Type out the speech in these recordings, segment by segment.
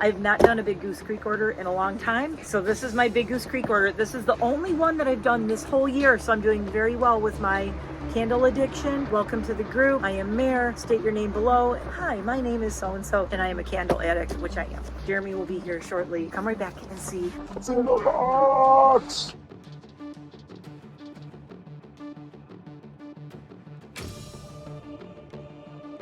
I've not done a Big Goose Creek order in a long time, so this is my Big Goose Creek order. This is the only one that I've done this whole year, so I'm doing very well with my candle addiction. Welcome to the group. I am Mare. State your name below. Hi, my name is so-and-so, and I am a candle addict, which I am. Jeremy will be here shortly. Come right back and see. It's in the box!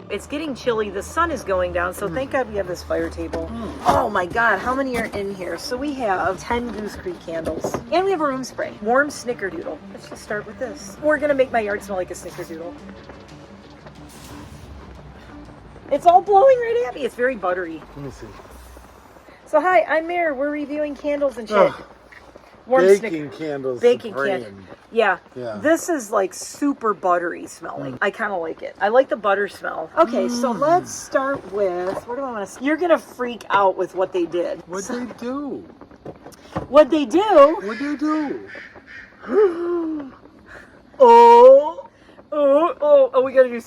It's getting chilly. The sun is going down, so thank God we have this fire table. Oh my God, how many are in here? So we have 10 Goose Creek candles, and we have a room spray. Warm snickerdoodle. Let's just start with this. We're gonna make my yard smell like a snickerdoodle. It's all blowing right at me. It's very buttery. Let me see. So hi, I'm Mare. We're reviewing candles and shit. Warm Baking candles. Baking supreme. candle. Yeah. This is like super buttery smelling. I kind of like it. I like the butter smell. Okay, so let's start with, where do I want to, you're going to freak out with what they did. What'd they do? What they do? What'd they do? We got to do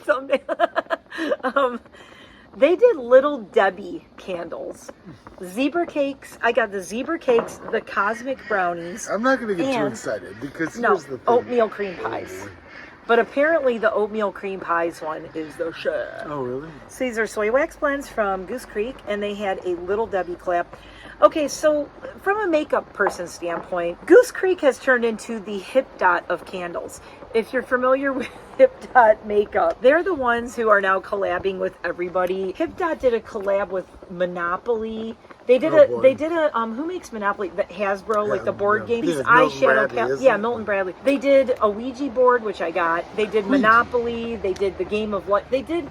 thumbnail. They did Little Debbie candles. Zebra cakes. I got the zebra cakes, the cosmic brownies. I'm not going to get too excited because here's the thing. Oatmeal cream pies. But apparently the oatmeal cream pies one is the shit. Oh, really? So these are soy wax blends from Goose Creek, and they had a Little Debbie collab. Okay, so from a makeup person standpoint, Goose Creek has turned into the Hip Dot of candles. If you're familiar with Hip Dot makeup, they're the ones who are now collabing with everybody. Hip Dot did a collab with Monopoly. They did who makes Monopoly? The Hasbro, like the board game. These eyeshadow Milton Bradley. They did a Ouija board, which I got. They did Monopoly. They did the game of what they did.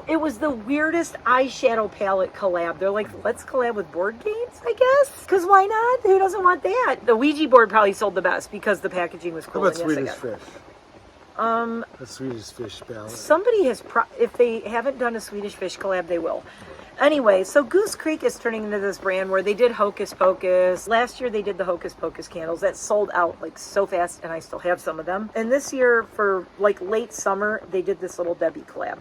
It was the weirdest eyeshadow palette collab. They're like, let's collab with board games, I guess. Because why not? Who doesn't want that? The Ouija board probably sold the best because the packaging was cool. How about Swedish fish? A Swedish fish palette. Somebody has, if they haven't done a Swedish fish collab, they will. Anyway, so Goose Creek is turning into this brand where they did Hocus Pocus. Last year they did the Hocus Pocus candles. That sold out like so fast, and I still have some of them. And this year, for like late summer, they did this Little Debbie collab.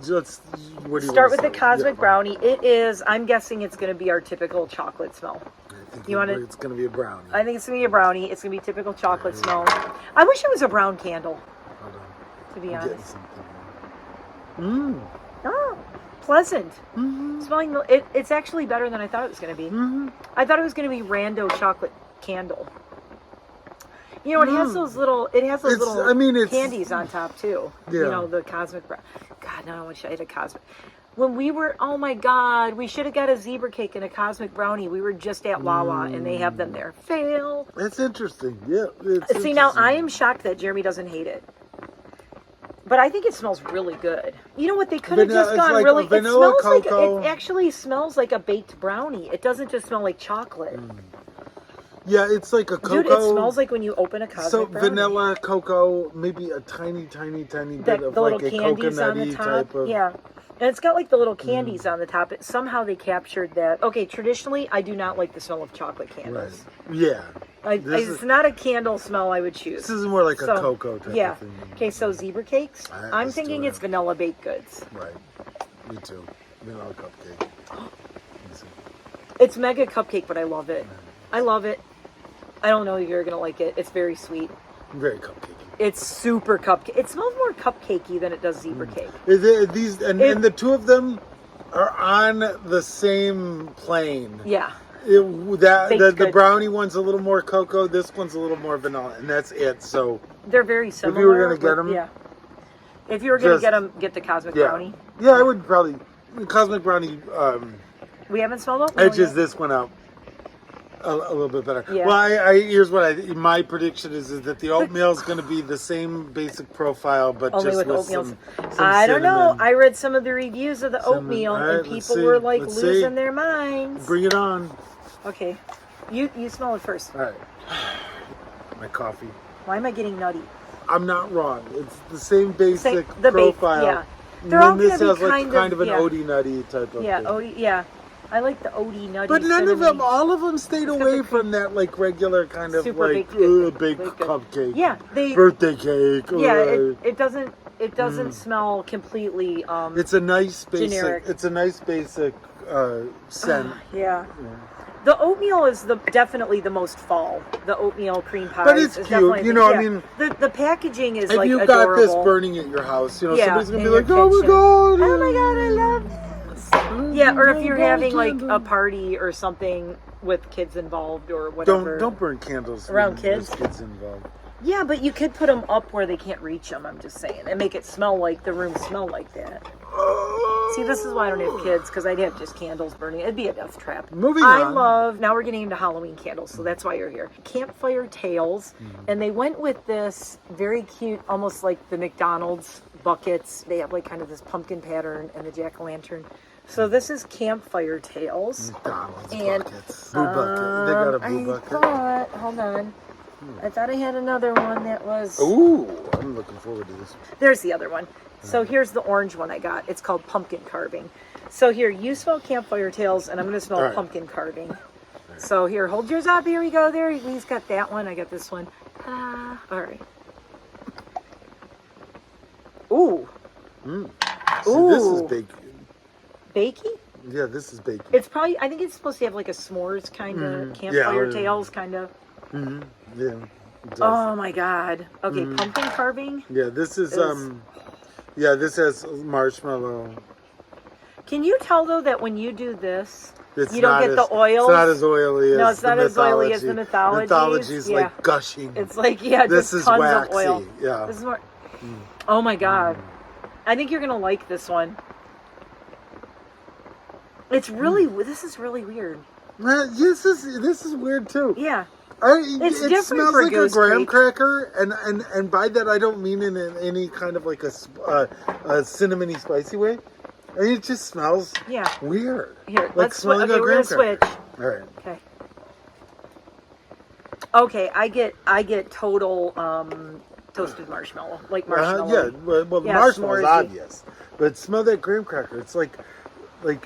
Start with the Cosmic Brownie. It is, I'm guessing it's going to be our typical chocolate smell. It's going to be a brownie. I think it's going to be a brownie. It's going to be typical chocolate smell. I wish it was a brown candle. Hold on. To be honest. Oh. Pleasant. Smelling, it's actually better than I thought it was going to be. I thought it was going to be rando chocolate candle. You know, it has those little, candies on top too. Yeah. You know, the Cosmic Brown. God, no, I wish I had a Cosmic. When we were, oh my God, we should have got a zebra cake and a Cosmic Brownie. We were just at Wawa and they have them there. Fail. That's interesting. Yeah. See, now I am shocked that Jeremy doesn't hate it. But I think it smells really good. You know what? They could have just gone like really. Vanilla cocoa. It actually smells like a baked brownie. It doesn't just smell like chocolate. Yeah, it's like a cocoa. Dude, it smells like when you open a Cosmic Brownie. Vanilla, cocoa, maybe a tiny bit of like a coconutty type of. Yeah. And it's got like the little candies on the top. Somehow they captured that. Okay, traditionally, I do not like the smell of chocolate candles. Right. Yeah. It's not a candle smell I would choose. This is more like a cocoa type of thing. Okay, so zebra cakes. I'm thinking it's vanilla baked goods. Right. Me too. Vanilla cupcake. It's mega cupcake, but I love it. I love it. I don't know if you're going to like it. It's very sweet. Very cupcakey. It's super cupcake. It smells more cupcakey than it does zebra cake. And the two of them are on the same plane. Yeah. The brownie one's a little more cocoa. This one's a little more vanilla, and that's it. So they're very similar. If you were gonna get them, If you were gonna get them, get the Cosmic Brownie. Yeah, I would probably Cosmic Brownie. We haven't smelled it. Edges this one out a little bit better. Yeah. Well, here's what my prediction is that the oatmeal is going to be the same basic profile, but only just with oatmeal. Some I don't know. I read some of the reviews of the oatmeal, and people were like losing their minds. Bring it on. Okay, you smell it first. All right. My coffee. Why am I getting nutty? I'm not wrong. It's the same basic profile. Yeah. They're all this has like kind of an Odie nutty type of thing. Odie, yeah. I like the Odie nutty. But none of them, all of them stayed away from that like regular kind of super like baked cupcake. Yeah, birthday cake. Yeah, it doesn't smell completely it's a nice basic generic. It's a nice basic scent. Yeah. The oatmeal is definitely the most fall. The oatmeal cream pie. But it's is cute, definitely- you know. yeah. I mean, the packaging is if like you adorable. got this burning at your house, you know, Yeah, somebody's gonna in be your like, "Oh my kitchen. god, Oh my god, I love this. Yeah, or if you're having like a party or something with kids involved or whatever. Don't burn candles around when kids. there's kids involved. Yeah, but you could put them up where they can't reach them. I'm just saying, and make it smell like the room smell like that. See, this is why I don't have kids, because I'd have just candles burning. It'd be a death trap. Moving I on. love, now we're getting into Halloween candles, so that's why you're here. Campfire tails, and they went with this very cute, almost like the McDonald's buckets. They have like kind of this pumpkin pattern and the jack-o'-lantern. So this is campfire tails. McDonald's And, buckets. Blue bucket. They got a blue bucket. Hold on. I thought I had another one that was... Ooh, I'm looking forward to this one. There's the other one. So here's the orange one I got. It's called pumpkin carving. So here, you smell campfire tails, and I'm going to smell Right. pumpkin carving. Right. So here, hold yours up. Here we go. There, he's got that one. I got this one. All right. Ooh. See, Ooh. this is bacon. Bakey? Yeah, this is bacon. It's probably, I think it's supposed to have like a s'mores kind of campfire tails kind of. Yeah. It does. Oh my God. Okay, pumpkin carving. Yeah, this is yeah, this has marshmallow. Can you tell though that when you do this, It's you don't not get as, the oils? It's not as oily as No, it's the not as oily as Mythologie. the Mythologies. Mythologie's Yeah. like gushing. It's like, yeah, This just is tons waxy. of oil. Yeah. This is more. Oh my God. I think you're going to like this one. It's really, this is really weird. This is weird too. Yeah. It different smells for like a Goose graham Creek. cracker, and by that I don't mean in any kind of like a cinnamony spicy way. I mean, it just smells weird. Here, like let's smelling okay, a we're graham gonna cracker. switch. All right. Okay. Okay, I get total toasted marshmallow, like marshmallow. Yeah, well, the Yeah, marshmallow is s'moresy. obvious, but smell that graham cracker. It's like.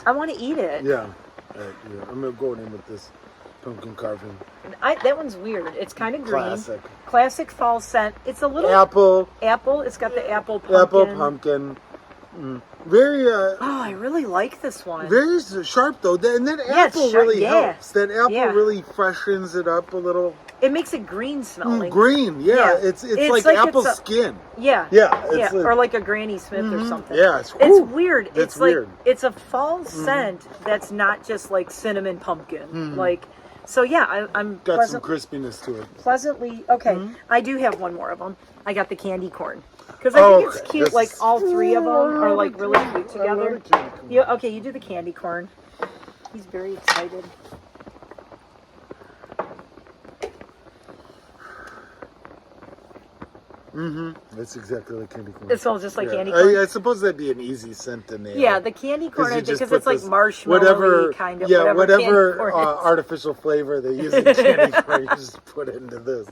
I want to eat it. Yeah. Yeah. I'm going in with this pumpkin carving. That one's weird. It's kind of green. Classic. Classic fall scent. It's a little Apple. It's got the apple pumpkin. Apple pumpkin. Very. Oh, I really like this one. Very sharp though, and that Yeah, it's apple sharp, really yeah. helps. That apple Yeah. really freshens it up a little. It makes it green smelling. Green, yeah. It's like apple skin. Yeah. Yeah. Yeah. Or like a Granny Smith or something. Yeah. It's weird. It's like weird. it's a fall scent that's not just like cinnamon pumpkin. Like, so yeah, I'm Got some crispiness to it. pleasantly okay. I do have one more of them. I got the candy corn because I think it's cute. Like all three of them are like really cute together. Yeah. Okay, you do the candy corn. He's very excited. That's exactly like candy corn. It smells just like candy corn. I suppose that'd be an easy scent to nail. Yeah, the candy corn, I think, because it's like marshmallow whatever kind of. Yeah, whatever whatever artificial flavor they use in candy corn, you just put it into this.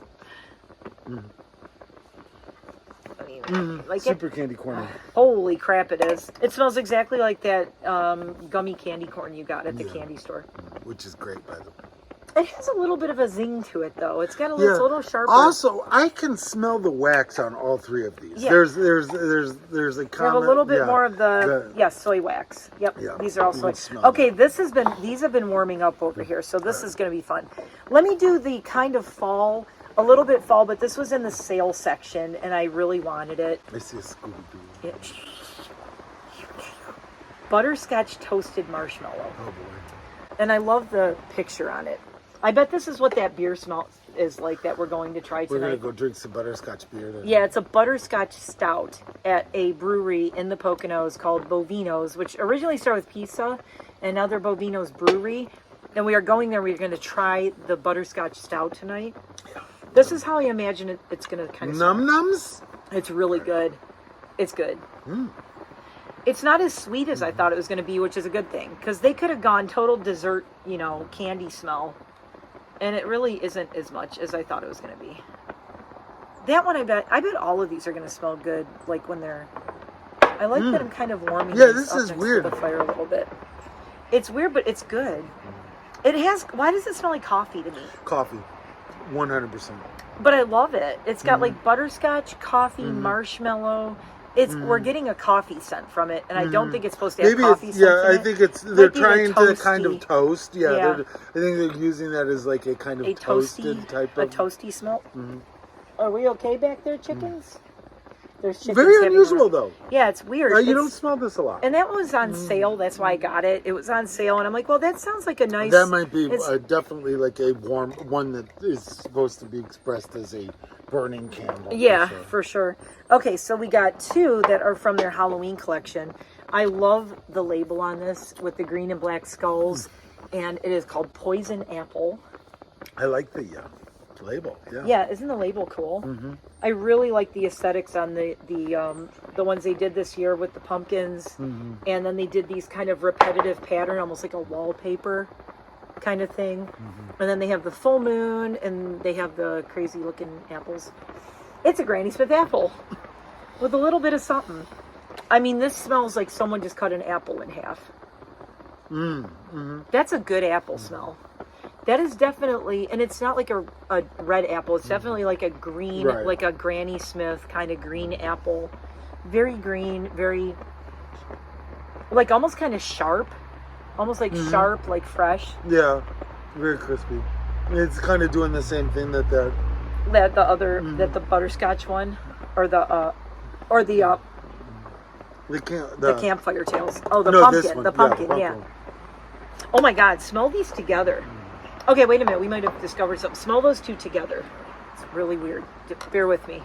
I mean, like Super candy corn. Holy crap, it is. It smells exactly like that gummy candy corn you got at the candy store. Which is great, by the way. It has a little bit of a zing to it, though. It's got it's a little sharper. Also, I can smell the wax on all three of these. Yeah. There's a We common. have a little bit more of the soy wax. Yep, Yeah, these are all you soy. can smell Okay, these have been warming up over here, so this is going to be fun. Let me do the kind of fall, a little bit fall, but this was in the sale section, and I really wanted it. I see a Scooby-Doo. Yeah. Butterscotch toasted marshmallow. Oh boy. And I love the picture on it. I bet this is what that beer smell is like that we're going to try We're tonight. gonna go drink some butterscotch beer. Then. Yeah, it's a butterscotch stout at a brewery in the Poconos called Bovino's, which originally started with pizza, and now they're Bovino's Brewery. And we are going there. We're going to try the butterscotch stout tonight. This is how I imagine it's going to kind of Num nums. It's really good. It's good. It's not as sweet as I thought it was going to be, which is a good thing, because they could have gone total dessert, candy smell. And it really isn't as much as I thought it was going to be. That one, I bet all of these are going to smell good, like when they're... I like that I'm kind of warming Yeah, these this up is next weird. to the fire a little bit. It's weird, but it's good. It has... Why does it smell like coffee to me? Coffee. 100%. But I love it. It's got like butterscotch, coffee, marshmallow, we're getting a coffee scent from it, and I don't think it's supposed to have coffee scent. Yeah, I think they're trying to kind of toast. Yeah, yeah. I think they're using that as like a kind of toasted type of... A toasty smell. Are we okay back there, chickens? There's chickens. Very unusual, though. Yeah, it's weird. You don't smell this a lot. And that was on sale. That's why I got it. It was on sale, and I'm like, well, that sounds like a nice... That might be definitely like a warm one that is supposed to be expressed as a burning candle. Yeah, for sure. Okay, so we got 2 that are from their Halloween collection. I love the label on this with the green and black skulls, and it is called Poison Apple. I like the label. Yeah, isn't the label cool? I really like the aesthetics on the ones they did this year with the pumpkins, and then they did these kind of repetitive pattern, almost like a wallpaper kind of thing. And then they have the full moon, and they have the crazy looking apples. It's a Granny Smith apple with a little bit of something. I mean, this smells like someone just cut an apple in half. That's a good apple smell. That is definitely, and it's not like a red apple. It's definitely like a green, like a Granny Smith kind of green apple. Very green, very, like almost kind of sharp. Almost like sharp, like fresh. Yeah, very crispy. It's kind of doing the same thing that the butterscotch one, or the campfire tails. Oh, the pumpkin, yeah. Oh my God, smell these together. Okay, wait a minute. We might have discovered something. Smell those 2 together. It's really weird. Bear with me.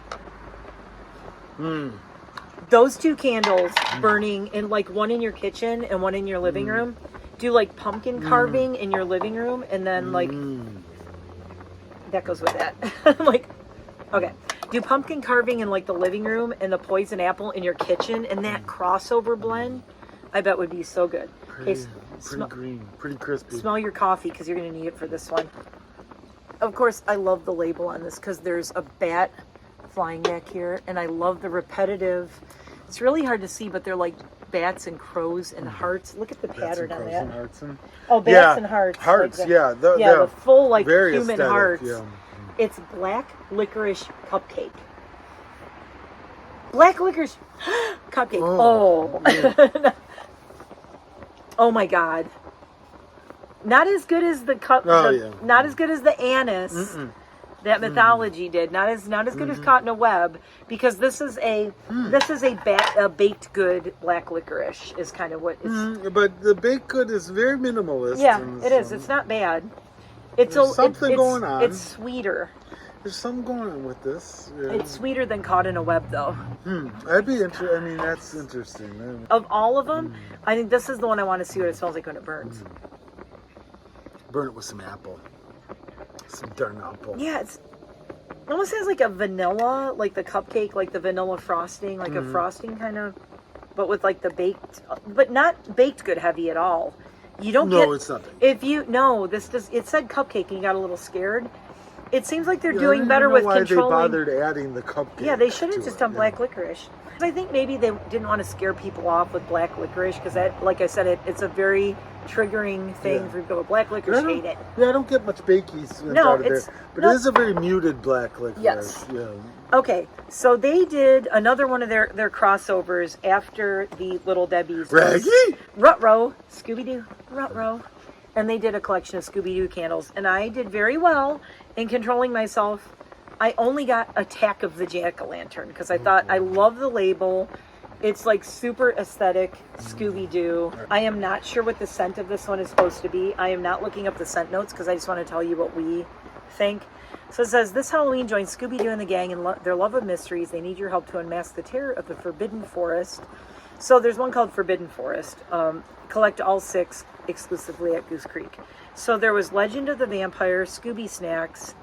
Those 2 candles burning in like one in your kitchen and one in your living room. Do like pumpkin carving in your living room, and then like that goes with that. Like, okay. Do pumpkin carving in like the living room and the poison apple in your kitchen, and that crossover blend, I bet would be so good. Pretty green, pretty crispy. Smell your coffee, because you're going to need it for this one. Of course, I love the label on this because there's a bat flying back here, and I love the repetitive. It's really hard to see, but they're like bats and crows and hearts. Look at the pattern on that. Bats and hearts. Hearts, like the full like very human aesthetic, hearts. Yeah. It's black licorice cupcake. Black licorice cupcake. Oh. Oh my God. Not as good as the not as good as the anise that Mythologie did. Not as good as Caught in a Web, because this is a baked good black licorice is kind of what it's. But the baked good is very minimalist. Yeah, it is. It's not bad. It's something going on. It's sweeter. There's something going on with this. Yeah. It's sweeter than Caught in a Web, though. I'd be interested. I mean, that's interesting. Of all of them, I think this is the one I want to see what it smells like when it burns. Burn it with some apple. Some darn apple. Yeah, it almost has like a vanilla, like the cupcake, like the vanilla frosting, like a frosting kind of, but with like the baked, but not baked good heavy at all. You don't get. No, it's not. If you this does. It said cupcake, and you got a little scared. It seems like they're doing better with controlling. Why they bothered adding the cupcake? Yeah, they should have just done black licorice. I think maybe they didn't want to scare people off with black licorice, because that, like I said, it's a very triggering thing for people. Black licorice, hate it. Yeah, I don't get much bakey out of there, but it is a very muted black licorice. Yes. Yeah. Okay, so they did another one of their crossovers after the Little Debbie's. Raggy? Ruh-roh, Scooby-Doo, Ruh-roh. And they did a collection of Scooby-Doo candles, and I did very well in controlling myself. I only got Attack of the Jack-o'-lantern because I thought, I love the label. It's like super aesthetic Scooby-Doo. I am not sure what the scent of this one is supposed to be. I am not looking up the scent notes because I just want to tell you what we think. So it says, this Halloween, join Scooby-Doo and the gang in their love of mysteries. They need your help to unmask the terror of the Forbidden Forest. So there's one called Forbidden Forest. Collect all 6 exclusively at Goose Creek. So there was Legend of the Vampire, Scooby Snacks,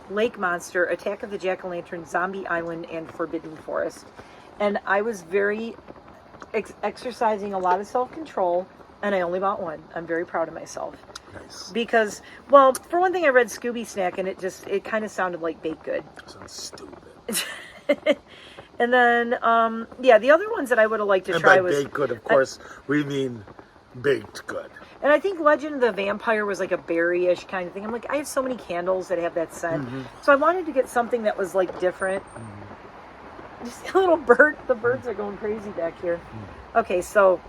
Lake Monster, Attack of the Jack-o'-lantern, Zombie Island, and Forbidden Forest. And I was very exercising a lot of self-control, and I only bought one. I'm very proud of myself. Nice. Because, well, for one thing, I read Scooby Snack, and it kind of sounded like baked good. Sounds stupid. And then, the other ones that I would have liked to try was... baked good, of course, we mean baked good. And I think Legend of the Vampire was like a berry-ish kind of thing. I'm like, I have so many candles that have that scent. So I wanted to get something that was like different. Just a little bird. The birds are going crazy back here. Okay, so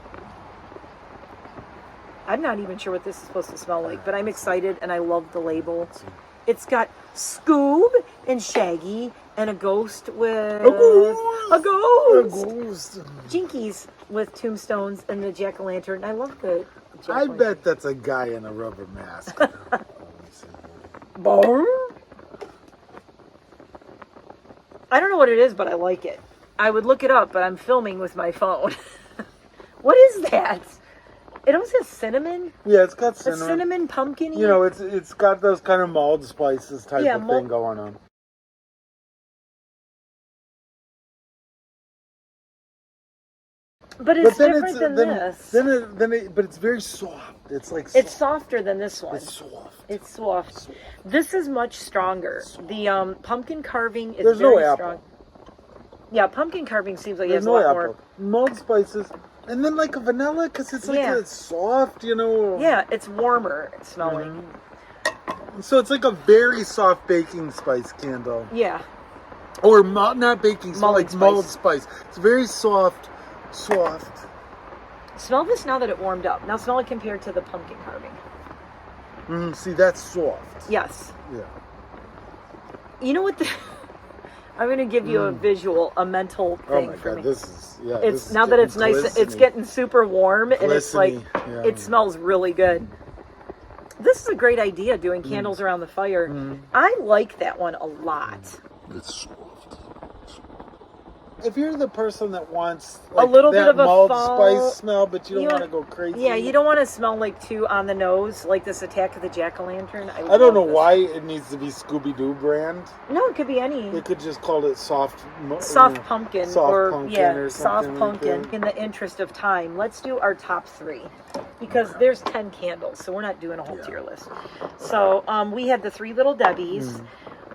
I'm not even sure what this is supposed to smell like, but I'm excited and I love the label. It's got Scoob and Shaggy and a ghost with a ghost. Jinkies with tombstones and the jack-o'-lantern. I love the jack-o'-lantern. I bet that's a guy in a rubber mask. Boom. I don't know what it is, but I like it. I would look it up, but I'm filming with my phone. What is that? It almost has cinnamon. Yeah, it's got cinnamon. A cinnamon pumpkin-y. You know, it's got those kind of mulled spices type of thing going on. But it's different than this. But it's very soft. It's like it's softer than this one. It's soft. It's soft. This is much stronger. The pumpkin carving is There's very no apple. strong. Yeah, pumpking carving seems like There's it has a lot apple. more. Mulled spices. And then like a vanilla, because it's like it's soft, you know. Yeah, it's warmer smelling. So it's like a very soft baking spice candle. Yeah. Or not baking spice, like mulled spice. It's very soft. Smell this now that it warmed up. Now smell it compared to the pumpkin carving. See, that's soft. Yes. Yeah. You know what? I'm going to give you a visual, a mental thing for me. This is It's now that it's nice. Glistening. It's getting super warm, and it's like Yeah. it smells really good. This is a great idea, doing candles around the fire. I like that one a lot. It's soft. If you're the person that wants a little bit of a mulled fall, spice smell, but you don't want to go crazy. Yeah, you don't want to smell like too on the nose, like this Attack of the Jack-o'-lantern. I don't know why it needs to be Scooby-Doo brand. No, it could be any. They could just call it soft pumpkin, soft pumpkin or soft something pumpkin. like In the interest of time, let's do our top 3 because there's 10 candles, so we're not doing a whole tier list. So we had the 3 Little Debbies.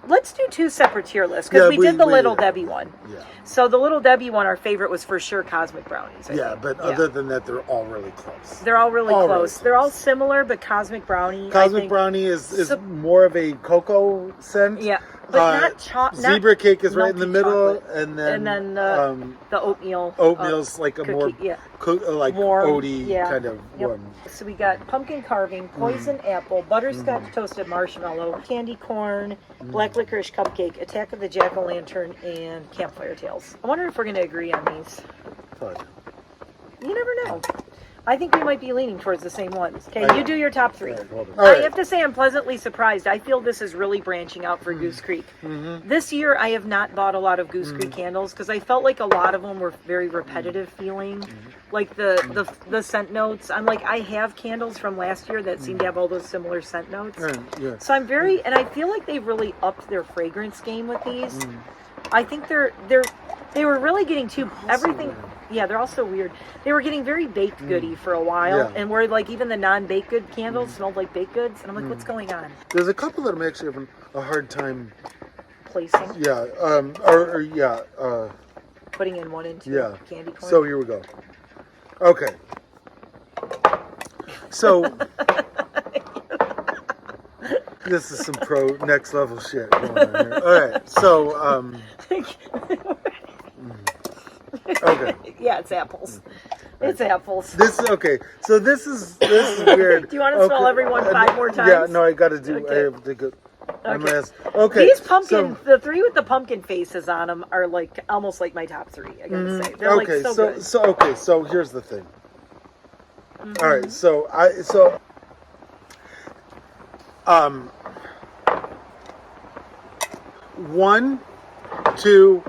Let's do 2 separate tier lists because we did the Little Debbie one. Yeah. So the Little Debbie one, our favorite was for sure Cosmic Brownies. I think. But other than that, they're all really close. They're all really close. They're all similar, but Cosmic Brownie. Cosmic Brownie is more of a cocoa scent. Yeah, but not chocolate. Zebra cake is right in the middle, and then the oatmeal. Oatmeal's like a cookie, more like warm, oaty kind of one. So we got pumpkin carving, poison apple, butterscotch toasted marshmallow, candy corn, black licorice cupcake, Attack of the Jack-o'-lantern, and campfire tales. I wonder if we're going to agree on these. Fun. You never know. I think we might be leaning towards the same ones. Okay, you do your top 3. Right, I have to say I'm pleasantly surprised. I feel this is really branching out for Goose Creek. This year I have not bought a lot of Goose Creek candles because I felt like a lot of them were very repetitive feeling. Like the scent notes. I'm like, I have candles from last year that seem to have all those similar scent notes. So I'm and I feel like they've really upped their fragrance game with these. I think they were really getting everything. Yeah, they're also weird. They were getting very baked goody for a while, and where like even the non-baked good candles smelled like baked goods, and I'm like, what's going on? There's a couple that I'm actually having a hard time placing. Yeah, putting in one into candy corn. So here we go. Okay. So this is some next level shit going on here. All right, so okay. Yeah, it's apples. It's apples. This is okay. So this is weird. Do you want to smell everyone 5 more times? Yeah, no, I got to do. Okay. I have to go. Okay. These pumpkin, the 3 with the pumpkin faces on them are like almost like my top 3. I gotta say, they're like so good. So here's the thing. All right, so 1, 2,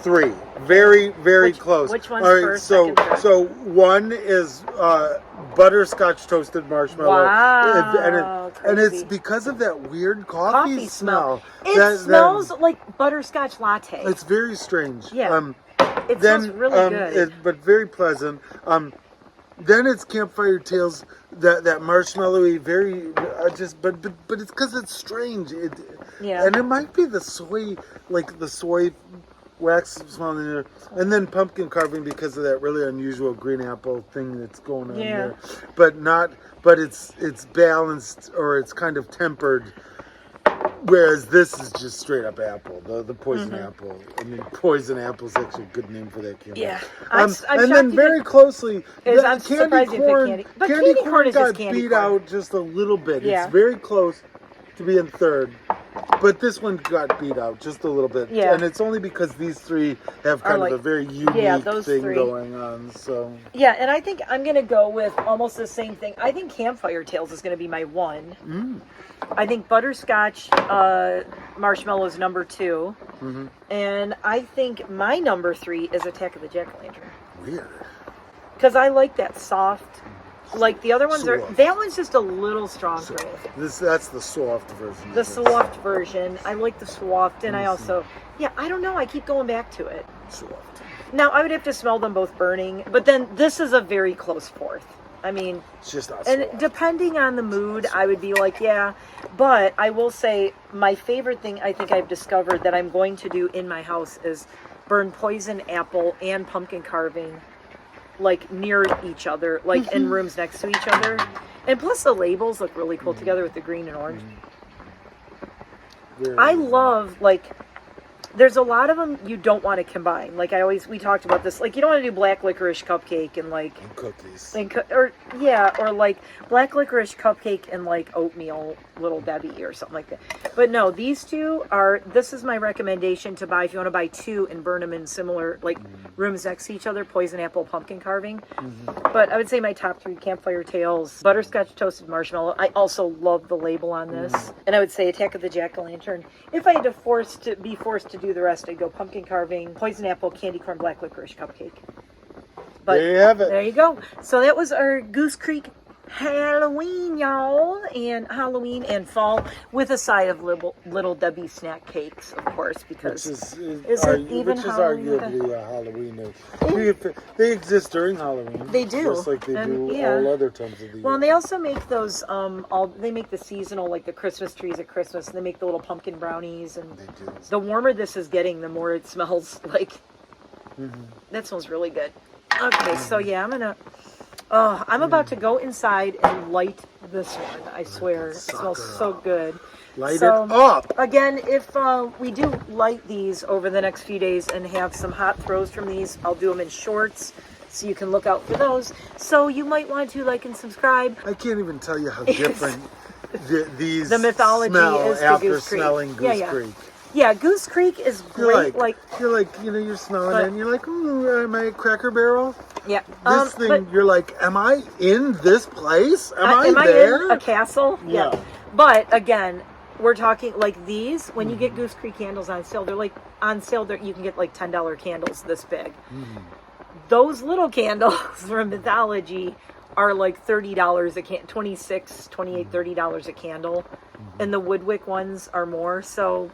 3. Very, very close. Which one's all right, first? So 1 is butterscotch toasted marshmallow. Wow. And it's because of that weird coffee smell. It smells like butterscotch latte. It's very strange. Yeah. It smells really good. But very pleasant. Then it's campfire tales, that marshmallowy, very but it's because it's strange. And it might be the soy wax smell in there, and then pumpkin carving because of that really unusual green apple thing that's going on there. But it's balanced, or it's kind of tempered Whereas this is just straight up apple, the poison apple. I mean, poison apple is actually a good name for that candle. Yeah. And then very closely, I'm candy surprised you picked corn. candy. But Candy corn corn is just got candy beat corn. out just a little bit. Yeah. It's very close to being third. But this one got beat out just a little bit. Yeah. And it's only because these three have kind of a very unique thing going on. So yeah, and I think I'm going to go with almost the same thing. I think Campfire Tales is going to be my 1. I think Butterscotch Marshmallow is number 2. And I think my number 3 is Attack of the Jack-O-Lantern. Weird. Because I like that soft. Like the other ones soft. that one's just a little strong for me. That's the soft version. The soft version. I like the soft, and I also, I don't know. I keep going back to it. Soft. Now I would have to smell them both burning, but then this is a very close fourth. I mean, it's just not and soft. depending on the mood, I would be like, yeah. But I will say my favorite thing I think I've discovered that I'm going to do in my house is burn poison apple and pumpkin carving, like near each other, like in rooms next to each other. And plus the labels look really cool together with the green and orange. I love, like, there's a lot of them you don't want to combine. Like we talked about this, like you don't want to do black licorice cupcake and like and cookies. or like black licorice cupcake and like oatmeal Little Debbie or something like that. But no, these two are, this is my recommendation to buy if you want to buy 2 and burn them in similar like rooms next to each other, poison apple, pumpkin carving. But I would say my top 3, Campfire Tales, Butterscotch Toasted Marshmallow. I also love the label on this. And I would say Attack of the Jack-O-Lantern. If I had to be forced to do the rest, I'd go pumpkin carving, poison apple, candy corn, black licorice cupcake. But there you have it. There you go. So that was our Goose Creek Halloween, y'all, and Halloween and fall with a side of little Debbie snack cakes, of course, because which is arguably a Halloween. They exist during Halloween. They do, just like they do all other times of the year. Well, and they also make those. They make the seasonal, like the Christmas trees at Christmas, and they make the little pumpkin brownies. And they do. The warmer this is getting, the more it smells like. That smells really good. Okay, so yeah, I'm about to go inside and light this one. I swear, it smells so good. Light it up. Again, if we do light these over the next few days and have some hot throws from these, I'll do them in shorts, so you can look out for those. So you might want to like and subscribe. I can't even tell you how different the mythology smell is to after Goose Creek. smelling Goose Creek. Yeah, Goose Creek is great. You're smelling it and you're like, ooh, am I at Cracker Barrel? Yeah. This thing, you're like, am I in this place? Am I there? In a castle? Yeah. But again, we're talking like these, when you get Goose Creek candles on sale, they're like, on sale, you can get like $10 candles this big. Those little candles from Mythologie are like $30 a candle, $26, $28, $30 a candle. And the Woodwick ones are more. So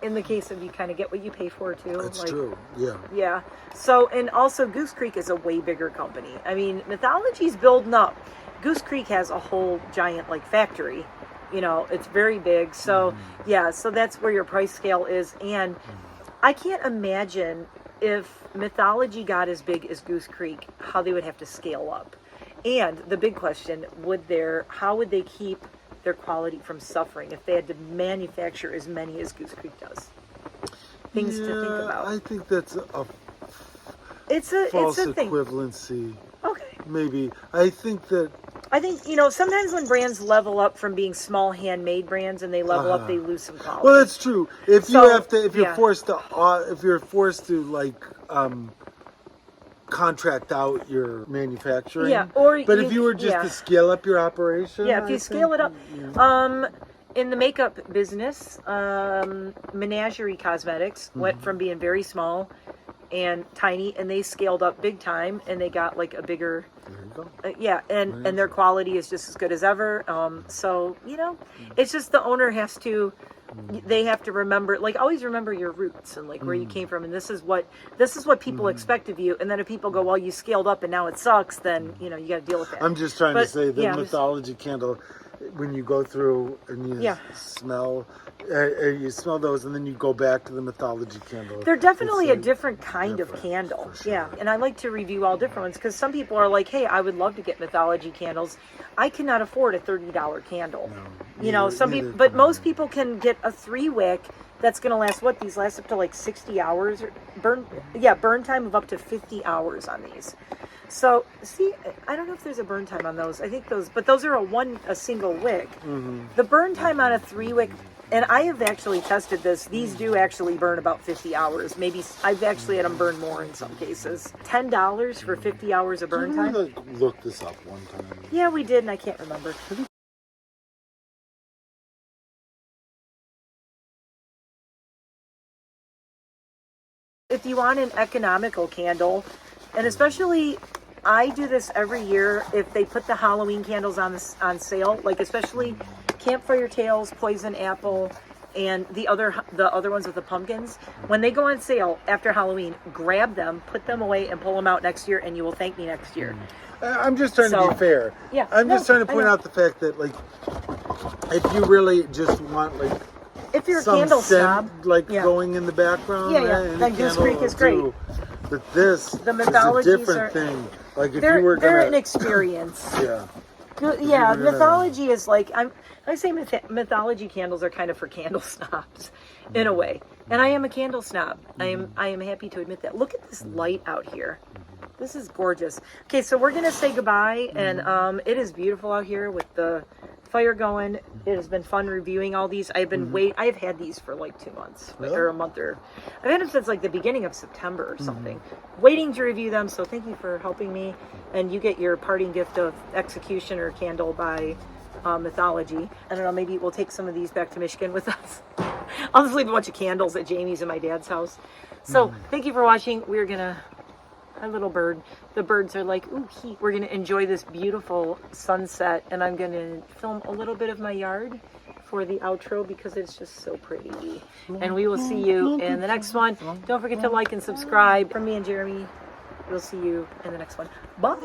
in the case of you kind of get what you pay for too. That's true. Yeah. Yeah. So, and also Goose Creek is a way bigger company. I mean, Mythologie's building up. Goose Creek has a whole giant like factory. You know, it's very big. So yeah, so that's where your price scale is. And I can't imagine if Mythologie got as big as Goose Creek, how they would have to scale up. And the big question, how would they keep their quality from suffering if they had to manufacture as many as Goose Creek does? Things to think about. I think that's a it's false a thing. Equivalency. Okay. Maybe. I think, sometimes when brands level up from being small handmade brands and they level up, they lose some quality. Well, that's true. If you're forced to like contract out your manufacturing. Yeah, but if you were just to scale up your operation. Yeah, if you scale it up. In the makeup business, Menagerie Cosmetics went from being very small and tiny, and they scaled up big time, and they got like a bigger. There you go. And their quality is just as good as ever. So it's just the owner has to. They have to remember, like, always remember your roots and like where you came from, and this is what people expect of you. And then if people go, well, you scaled up and now it sucks, then you got to deal with that. I'm just trying to say the Mythologie candle when you go through and you smell those, and then you go back to the Mythologie candle. They're definitely a different kind of candle. Sure. Yeah, and I like to review all different ones because some people are like, hey, I would love to get Mythologie candles. I cannot afford a $30 candle. No, you know, some people, but most people can get a 3-wick that's going to last, what, these last up to like 60 hours? Burn time of up to 50 hours on these. So, see, I don't know if there's a burn time on those. I think those, but those are a single wick. The burn time on a 3-wick, and I have actually tested this, these do actually burn about 50 hours. Maybe, I've actually had them burn more in some cases. $10 for 50 hours of burn time. Did we look this up one time? Yeah, we did, and I can't remember. If you want an economical candle, and especially, I do this every year if they put the Halloween candles on sale, like especially Campfire Tales, Poison Apple, and the other ones with the pumpkins. When they go on sale after Halloween, grab them, put them away, and pull them out next year, and you will thank me next year. I'm just trying to be fair. Yeah, I'm just trying to point out the fact that, like, if you really just want, like, if you're a some candle scent, snob, like going in the background, then Goose Creek is great. But this the is a different thing. Like if you were they're an experience. Mythologie is like I say Mythologie candles are kind of for candle snobs in a way, and I am a candle snob. I am happy to admit that. Look at this light out here. This is gorgeous. Okay, so we're gonna say goodbye, and it is beautiful out here with the fire going. It has been fun reviewing all these. I've been I've had these for like 2 months or a month, or I've had them since like the beginning of September or something, waiting to review them. So thank you for helping me, and you get your parting gift of Executioner candle by Mythologie. I don't know, maybe we'll take some of these back to Michigan with us. I'll just leave a bunch of candles at Jamie's and my dad's house. So thank you for watching. We're gonna, our little bird, the birds are like, ooh, we're gonna enjoy this beautiful sunset, and I'm gonna film a little bit of my yard for the outro because it's just so pretty. And we will see you in the next one. Don't forget to like and subscribe. From me and Jeremy, we'll see you in the next one. Bye.